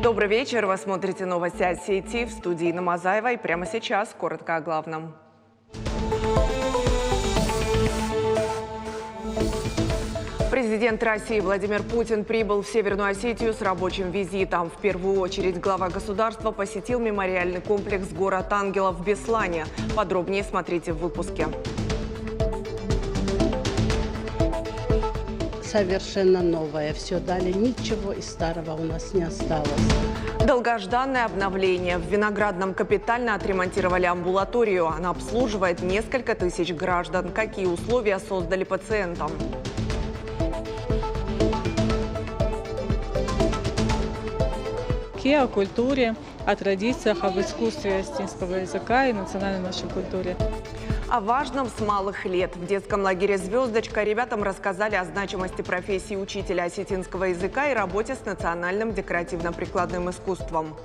Добрый вечер. Вы смотрите новости Осетии в студии Намазаева. И прямо сейчас коротко о главном. Президент России Владимир Путин прибыл в Северную Осетию с рабочим визитом. В первую очередь глава государства посетил мемориальный комплекс «Город ангелов» в Беслане. Подробнее смотрите в выпуске. Совершенно новое. Все дали, ничего из старого у нас не осталось. Долгожданное обновление. В Виноградном капитально отремонтировали амбулаторию. Она обслуживает несколько тысяч граждан. Какие условия создали пациентам? О культуре, о традициях, об искусстве осетинского языка и национальной нашей культуре. О важном с малых лет. В детском лагере «Звездочка» ребятам рассказали о значимости профессии учителя осетинского языка и работе с национальным декоративно-прикладным искусством.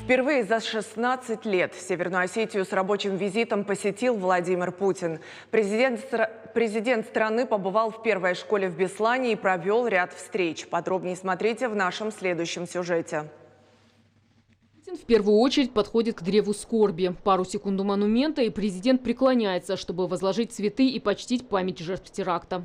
Впервые за 16 лет Северную Осетию с рабочим визитом посетил Владимир Путин. Президент страны побывал в первой школе в Беслане и провел ряд встреч. Подробнее смотрите в нашем следующем сюжете. В первую очередь подходит к древу скорби. Пару секунд у монумента, и президент преклоняется, чтобы возложить цветы и почтить память жертв теракта.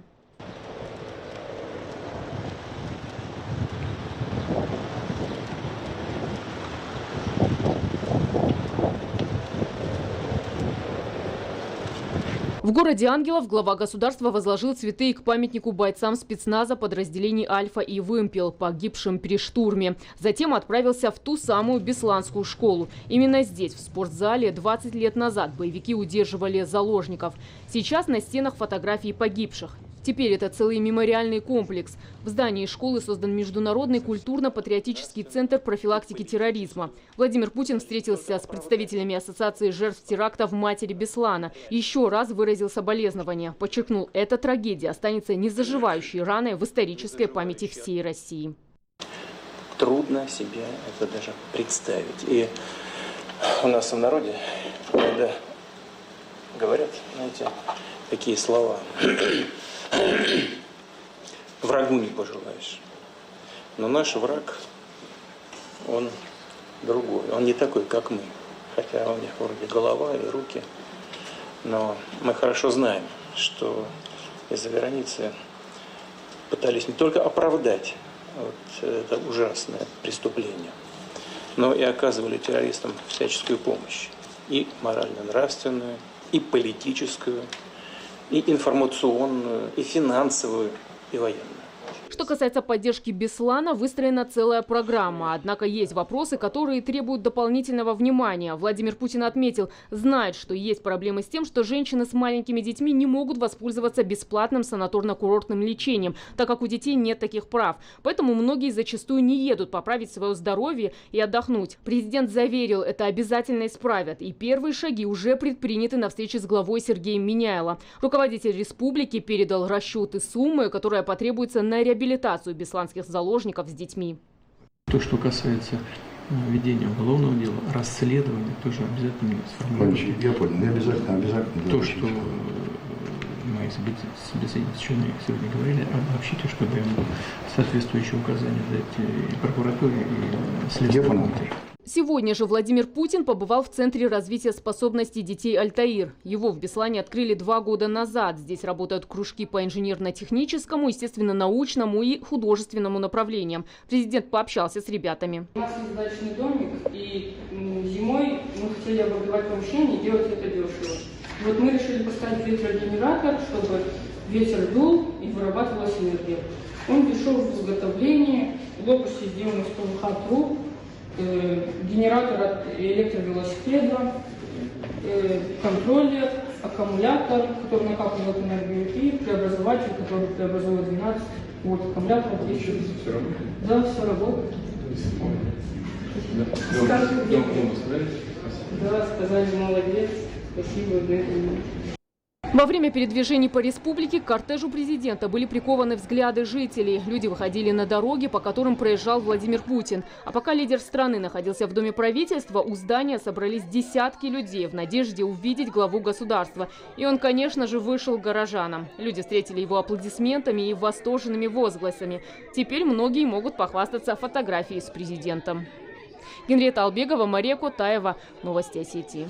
В городе Ангелов глава государства возложил цветы к памятнику бойцам спецназа подразделений «Альфа» и «Вымпел», погибшим при штурме. Затем отправился в ту самую Бесланскую школу. Именно здесь, в спортзале, 20 лет назад боевики удерживали заложников. Сейчас на стенах фотографии погибших. Теперь это целый мемориальный комплекс. В здании школы создан Международный культурно-патриотический центр профилактики терроризма. Владимир Путин встретился с представителями Ассоциации жертв теракта в матери Беслана. Еще раз выразил соболезнования. Подчеркнул, эта трагедия останется незаживающей раной в исторической памяти всей России. Трудно себе это даже представить. И у нас в народе, когда говорят, знаете, такие слова: врагу не пожелаешь. Но наш враг, он другой. Он не такой, как мы. Хотя у них вроде голова и руки. Но мы хорошо знаем, что из-за границы пытались не только оправдать вот это ужасное преступление, но и оказывали террористам всяческую помощь. И морально-нравственную, и политическую, и информационную, и финансовую, и военную. Что касается поддержки Беслана, выстроена целая программа. Однако есть вопросы, которые требуют дополнительного внимания. Владимир Путин отметил, знает, что есть проблемы с тем, что женщины с маленькими детьми не могут воспользоваться бесплатным санаторно-курортным лечением, так как у детей нет таких прав. Поэтому многие зачастую не едут поправить свое здоровье и отдохнуть. Президент заверил, это обязательно исправят. И первые шаги уже предприняты на встрече с главой Сергеем Миняйло. Руководитель республики передал расчеты суммы, которая потребуется на реабилитацию бесланских заложников с детьми. То, что касается ведения уголовного дела, расследования, тоже обязательно сформулировать. Я понял, не обязательно. То, что мы с учеными сегодня говорили, обобщите, чтобы соответствующие указания дать и прокуратуре, и следственному. Сегодня же Владимир Путин побывал в Центре развития способностей детей «Альтаир». Его в Беслане открыли 2 года назад. Здесь работают кружки по инженерно-техническому, естественно-научному и художественному направлениям. Президент пообщался с ребятами. У нас есть дачный домик, и зимой мы хотели обогревать помещение и делать это дешево. Вот мы решили поставить ветрогенератор, чтобы ветер дул и вырабатывалась энергия. Он дешев в изготовлении, лопасти сделаны из ПВХ труб, генератор от электровелосипеда, контроллер, аккумулятор, который накапливает энергию, и преобразователь, который преобразует 12 вольт. Аккумулятор отлично. Да, все работает. Да, сказали, молодец, спасибо. Во время передвижений по республике к кортежу президента были прикованы взгляды жителей. Люди выходили на дороги, по которым проезжал Владимир Путин. А пока лидер страны находился в Доме правительства, у здания собрались десятки людей в надежде увидеть главу государства. И он, конечно же, вышел к горожанам. Люди встретили его аплодисментами и восторженными возгласами. Теперь многие могут похвастаться фотографией с президентом. Генриетта Албегова, Мария Котаева. Новости Осетии.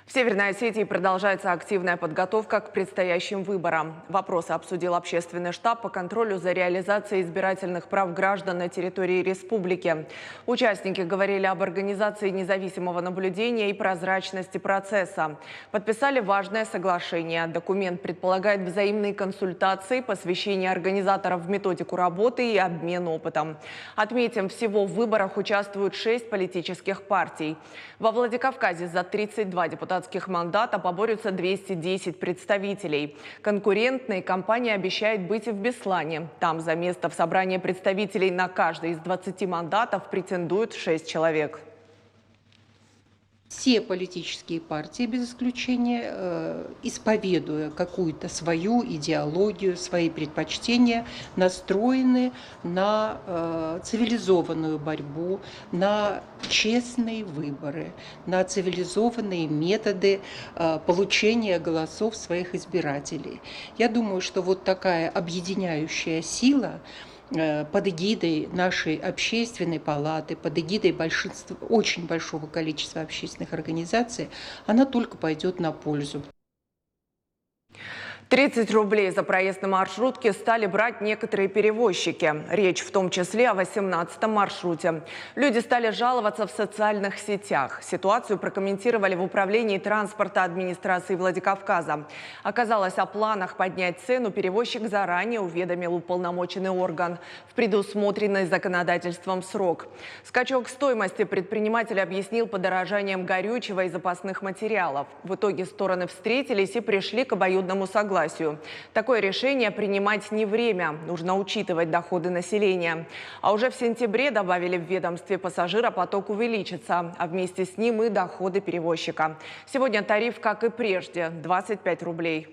В Северной Осетии продолжается активная подготовка к предстоящим выборам. Вопросы обсудил общественный штаб по контролю за реализацией избирательных прав граждан на территории республики. Участники говорили об организации независимого наблюдения и прозрачности процесса. Подписали важное соглашение. Документ предполагает взаимные консультации, посвящение организаторов в методику работы и обмен опытом. Отметим, всего в выборах участвуют 6 политических партий. Во Владикавказе за 32 депутатских мандата поборются 210 представителей. Конкурентной компания обещает быть и в Беслане. Там за место в собрании представителей на каждый из 20 мандатов претендуют 6 человек. Все политические партии, без исключения, исповедуя какую-то свою идеологию, свои предпочтения, настроены на цивилизованную борьбу, на честные выборы, на цивилизованные методы получения голосов своих избирателей. Я думаю, что вот такая объединяющая сила под эгидой нашей общественной палаты, под эгидой большинства, очень большого количества общественных организаций, она только пойдет на пользу. 30 рублей за проезд на маршрутке стали брать некоторые перевозчики. Речь в том числе о 18-м маршруте. Люди стали жаловаться в социальных сетях. Ситуацию прокомментировали в управлении транспорта администрации Владикавказа. Оказалось, о планах поднять цену перевозчик заранее уведомил уполномоченный орган в предусмотренный законодательством срок. Скачок стоимости предприниматель объяснил подорожанием горючего и запасных материалов. В итоге стороны встретились и пришли к обоюдному согласию. Такое решение принимать не время. Нужно учитывать доходы населения. А уже в сентябре, добавили в ведомстве, пассажиропоток увеличится, а вместе с ним и доходы перевозчика. Сегодня тариф, как и прежде, 25 рублей.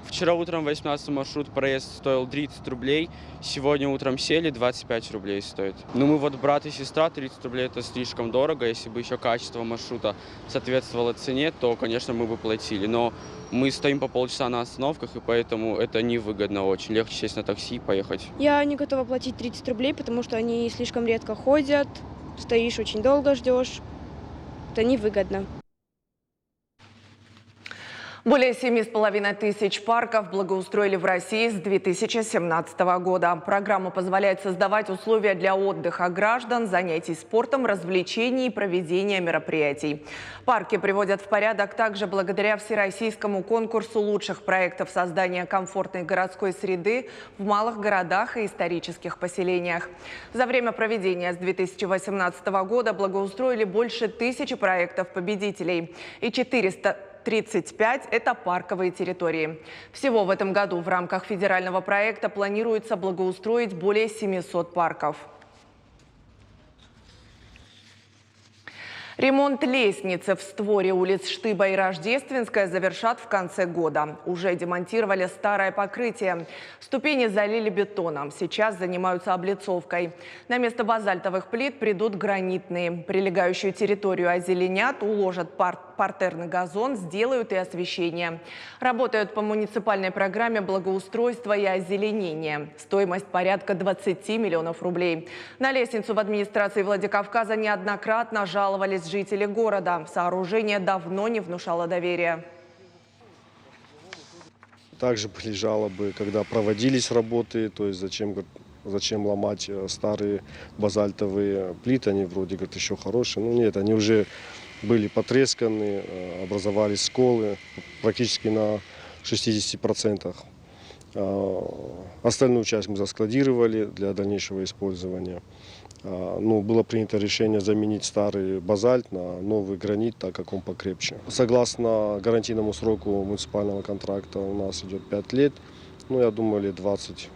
Вчера утром 18 маршрут проезд стоил 30 рублей, сегодня утром сели, 25 рублей стоит. Ну мы вот брат и сестра, 30 рублей это слишком дорого, если бы еще качество маршрута соответствовало цене, то, конечно, мы бы платили. Но мы стоим по полчаса на остановках, и поэтому это невыгодно очень. Легче сесть на такси и поехать. Я не готова платить 30 рублей, потому что они слишком редко ходят, стоишь очень долго, ждешь. Это невыгодно. Более 7,5 тысяч парков благоустроили в России с 2017 года. Программа позволяет создавать условия для отдыха граждан, занятий спортом, развлечений и проведения мероприятий. Парки приводят в порядок также благодаря всероссийскому конкурсу лучших проектов создания комфортной городской среды в малых городах и исторических поселениях. За время проведения с 2018 года благоустроили больше 1000 проектов победителей и 435 – это парковые территории. Всего в этом году в рамках федерального проекта планируется благоустроить более 700 парков. Ремонт лестницы в створе улиц Штыба и Рождественская завершат в конце года. Уже демонтировали старое покрытие. Ступени залили бетоном. Сейчас занимаются облицовкой. На место базальтовых плит придут гранитные. Прилегающую территорию озеленят, уложат партерный газон, сделают и освещение. Работают по муниципальной программе благоустройства и озеленения. Стоимость порядка 20 миллионов рублей. На лестницу в администрации Владикавказа неоднократно жаловались жители города. Сооружение давно не внушало доверия. Также были жалобы, когда проводились работы, то есть зачем ломать старые базальтовые плиты, они вроде как еще хорошие. Но нет, они уже были потресканы, образовались сколы практически на 60%. Остальную часть мы заскладировали для дальнейшего использования. Было принято решение заменить старый базальт на новый гранит, так как он покрепче. Согласно гарантийному сроку муниципального контракта у нас идет 5 лет. Я думаю, лет 20-25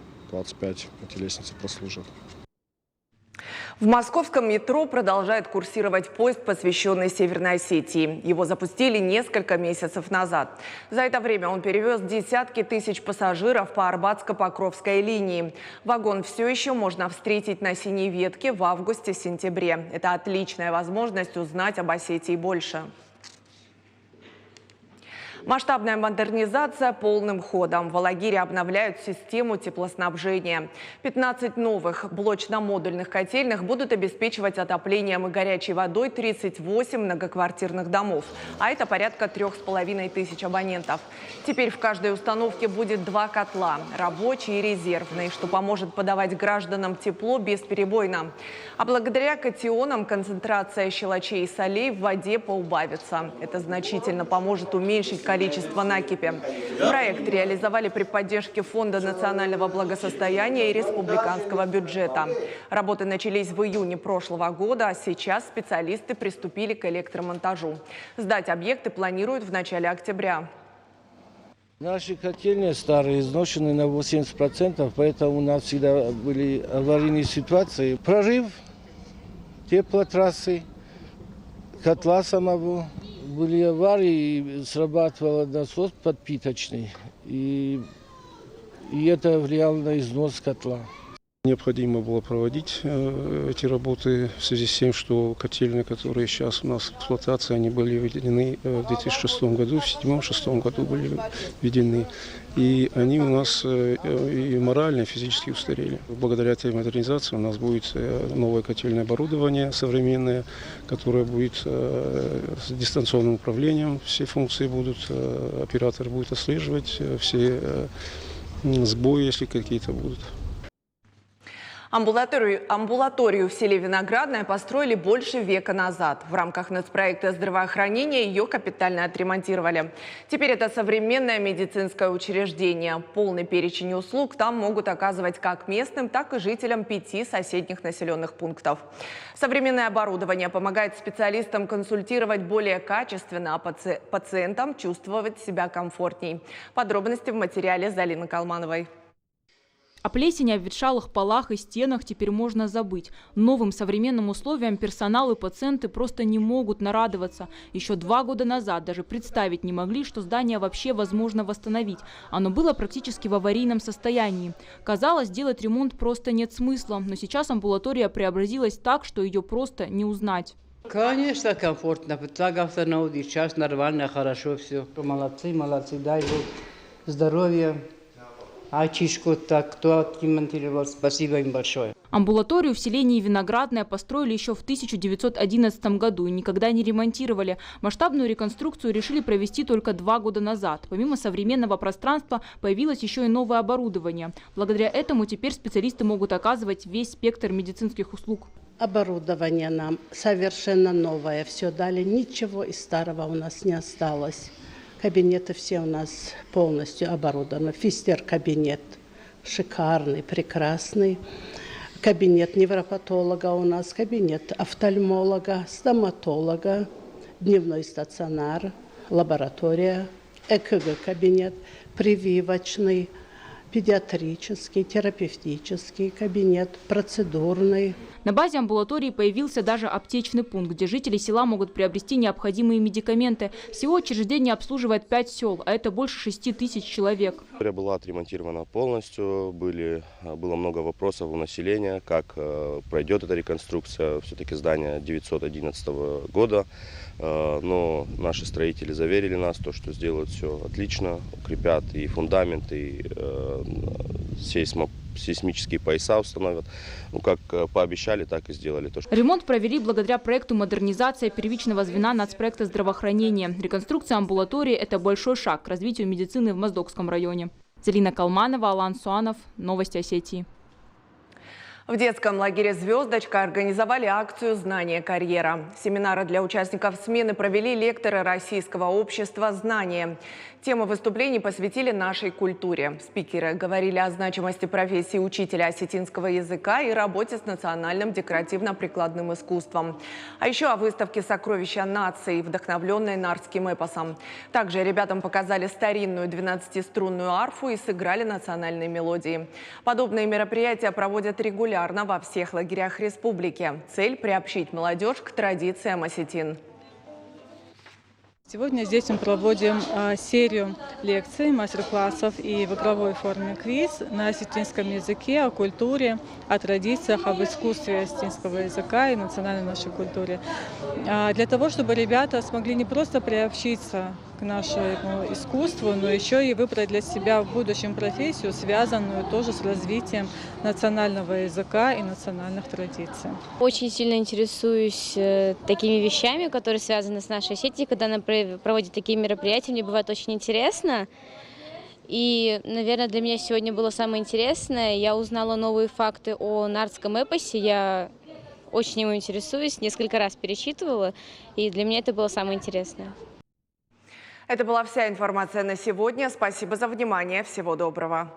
эти лестницы прослужат. В московском метро продолжает курсировать поезд, посвященный Северной Осетии. Его запустили несколько месяцев назад. За это время он перевез десятки тысяч пассажиров по Арбатско-Покровской линии. Вагон все еще можно встретить на Синей ветке в августе-сентябре. Это отличная возможность узнать об Осетии больше. Масштабная модернизация полным ходом. В Алагире обновляют систему теплоснабжения. 15 новых блочно-модульных котельных будут обеспечивать отоплением и горячей водой 38 многоквартирных домов. А это порядка 3500 абонентов. Теперь в каждой установке будет 2 котла – рабочий и резервный, что поможет подавать гражданам тепло бесперебойно. А благодаря катионам концентрация щелочей и солей в воде поубавится. Это значительно поможет уменьшить количество накипи. Проект реализовали при поддержке Фонда национального благосостояния и республиканского бюджета. Работы начались в июне прошлого года, а сейчас специалисты приступили к электромонтажу. Сдать объекты планируют в начале октября. Наши котельные старые, изношены на 80%, поэтому у нас всегда были аварийные ситуации. Прорыв теплотрассы, котла самого. Были аварии, срабатывал насос подпиточный, и это влияло на износ котла. Необходимо было проводить эти работы в связи с тем, что котельные, которые сейчас у нас в эксплуатации, они были введены в 2006 году, в 2007-2006 году были введены. И они у нас и морально, и физически устарели. Благодаря этой модернизации у нас будет новое котельное оборудование современное, которое будет с дистанционным управлением. Все функции будут, оператор будет отслеживать, все сбои, если какие-то будут. Амбулаторию в селе Виноградное построили больше века назад. В рамках нацпроекта здравоохранения ее капитально отремонтировали. Теперь это современное медицинское учреждение. Полный перечень услуг там могут оказывать как местным, так и жителям 5 соседних населенных пунктов. Современное оборудование помогает специалистам консультировать более качественно, а пациентам чувствовать себя комфортней. Подробности в материале Залины Калмановой. О плесени, обветшалых полах и стенах теперь можно забыть. Новым современным условиям персонал и пациенты просто не могут нарадоваться. Еще 2 года назад даже представить не могли, что здание вообще возможно восстановить. Оно было практически в аварийном состоянии. Казалось, делать ремонт просто нет смысла. Но сейчас амбулатория преобразилась так, что ее просто не узнать. Конечно, комфортно. Так автонаudi, сейчас нормально, хорошо все. Молодцы, дай Бог здоровья. Ачишку так, кто отремонтировал, спасибо им большое. Амбулаторию в селении Виноградное построили еще в 1911 году и никогда не ремонтировали. Масштабную реконструкцию решили провести только 2 года назад. Помимо современного пространства появилось еще и новое оборудование. Благодаря этому теперь специалисты могут оказывать весь спектр медицинских услуг. Оборудование нам совершенно новое. Все дали, ничего из старого у нас не осталось. Кабинеты все у нас полностью оборудованы. Фистер-кабинет шикарный, прекрасный. Кабинет невропатолога у нас, кабинет офтальмолога, стоматолога, дневной стационар, лаборатория, ЭКГ-кабинет, прививочный, педиатрический, терапевтический кабинет, процедурный. На базе амбулатории появился даже аптечный пункт, где жители села могут приобрести необходимые медикаменты. Всего учреждение обслуживает 5 сел, а это больше 6 тысяч человек. Была отремонтирована полностью, было много вопросов у населения, как пройдет эта реконструкция. Все-таки здание 911 года, но наши строители заверили нас, что сделают все отлично, укрепят и фундамент, и сейсмические пояса установят. Как пообещали, так и сделали. Ремонт провели благодаря проекту модернизация первичного звена нацпроекта здравоохранения. Реконструкция амбулатории – это большой шаг к развитию медицины в Моздокском районе. Залина Калманова, Алан Суанов. Новости Осетии. В детском лагере «Звездочка» организовали акцию «Знание. Карьера». Семинары для участников смены провели лекторы Российского общества знания. Тему выступлений посвятили нашей культуре. Спикеры говорили о значимости профессии учителя осетинского языка и работе с национальным декоративно-прикладным искусством. А еще о выставке «Сокровища нации», вдохновленной нардским эпосом. Также ребятам показали старинную 12-струнную арфу и сыграли национальные мелодии. Подобные мероприятия проводят регулярно популярна во всех лагерях республики. Цель – приобщить молодежь к традициям осетин. Сегодня здесь мы проводим серию лекций, мастер-классов и в игровой форме квиз на осетинском языке, о культуре, о традициях, об искусстве осетинского языка и национальной нашей культуре. Для того, чтобы ребята смогли не просто приобщиться к нашему искусству, но еще и выбрать для себя в будущем профессию, связанную тоже с развитием национального языка и национальных традиций. Очень сильно интересуюсь такими вещами, которые связаны с нашей Осетией. Когда она проводит такие мероприятия, мне бывает очень интересно. И, наверное, для меня сегодня было самое интересное. Я узнала новые факты о нардском эпосе. Я очень ему интересуюсь, несколько раз перечитывала, и для меня это было самое интересное. Это была вся информация на сегодня. Спасибо за внимание. Всего доброго.